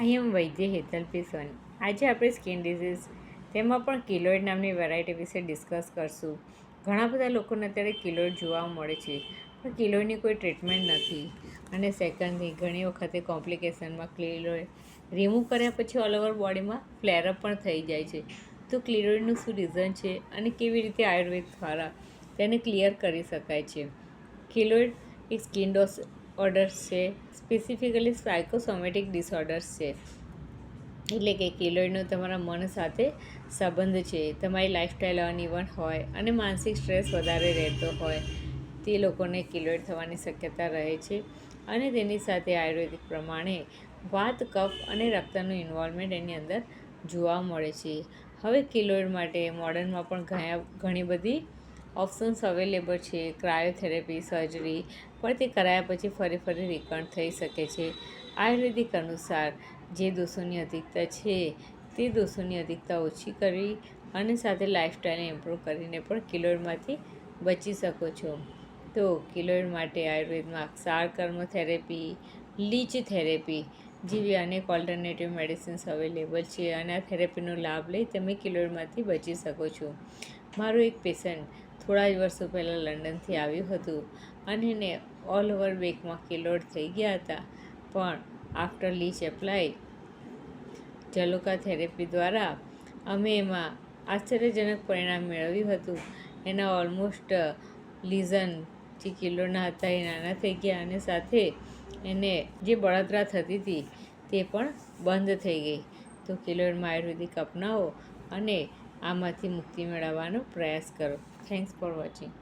આઈ એમ વૈદ્ય હેતલ પીસન. આજે આપણે skin disease તેમાં પણ કિલોઇડ નામની વેરાયટી વિશે ડિસ્કસ કરશું. ઘણા બધા લોકોને અત્યારે કિલોઇડ જોવા મળે છે, પણ કિલોઇડની કોઈ ટ્રીટમેન્ટ નથી. અને સેકન્ડલી ઘણી વખતે કોમ્પ્લિકેશનમાં કિલોઇડ રિમૂવ કર્યા પછી ઓલ ઓવર બોડીમાં ફ્લેરઅપ પણ થઈ જાય છે. તો કિલોઇડનું શું રીઝન છે અને કેવી રીતે આયુર્વેદ દ્વારા તેને ક્લિયર કરી શકાય છે. કિલોઇડ એક સ્કિન ડિસઓર્ડર્સ છે, સ્પેસિફિકલી સાયકોસોમેટિક ડિસઓર્ડર્સ છે. એટલે કે કિલોઇડનો તમારા મન સાથે સંબંધ છે. તમારી લાઈફસ્ટાઈલ અનઇવન હોય અને માનસિક સ્ટ્રેસ વધારે રહેતો હોય તે લોકોને કિલોઇડ થવાની શક્યતા રહે છે. અને તેની સાથે આયુર્વેદિક પ્રમાણે વાત, કફ અને રક્તનું ઇન્વોલ્વમેન્ટ એની અંદર જોવા મળે છે. હવે કિલોઇડ માટે મોડર્નમાં પણ ઘણી બધી ઓપ્શન્સ અવેલેબલ છે. ક્રાયોથેરેપી, સર્જરી, પણ તે કરાયા પછી ફરી રિકર્ન થઈ શકે છે. આયુર્વેદિક અનુસાર જે દોષોની અધિકતા છે તે દોષોની અધિકતા ઓછી કરવી અને સાથે લાઈફસ્ટાઈલને ઇમ્પ્રૂવ કરીને પણ કિલોઇડમાંથી બચી શકો છો. તો કિલોઇડ માટે આયુર્વેદમાં ક્ષારકર્મ થેરેપી, લીચ થેરેપી જેવી અનેક ઓલ્ટરનેટિવ મેડિસિન્સ અવેલેબલ છે અને આ થેરેપીનો લાભ લઈ તમે કિલોઇડમાંથી બચી શકો છો. મારું એક પેશન્ટ થોડા જ વર્ષો પહેલાં લંડનથી આવ્યું હતું અને એને ઓલ ઓવર બેકમાં કિલોઇડ થઈ ગયા હતા. પણ આફ્ટર લીચ એપ્લાય જલોકા થેરેપી દ્વારા અમે એમાં આશ્ચર્યજનક પરિણામ મેળવ્યું હતું. એના ઓલમોસ્ટ લીઝન જે કિલોઇડના હતા એ નાના થઈ ગયા અને સાથે એને જે બળતરા થતી હતી તે પણ બંધ થઈ ગઈ. તો કિલોઇડમાં આયુર્વેદિક અપનાવો અને આમાંથી મુક્તિ મેળવવાનો પ્રયાસ કરો. Thanks for watching.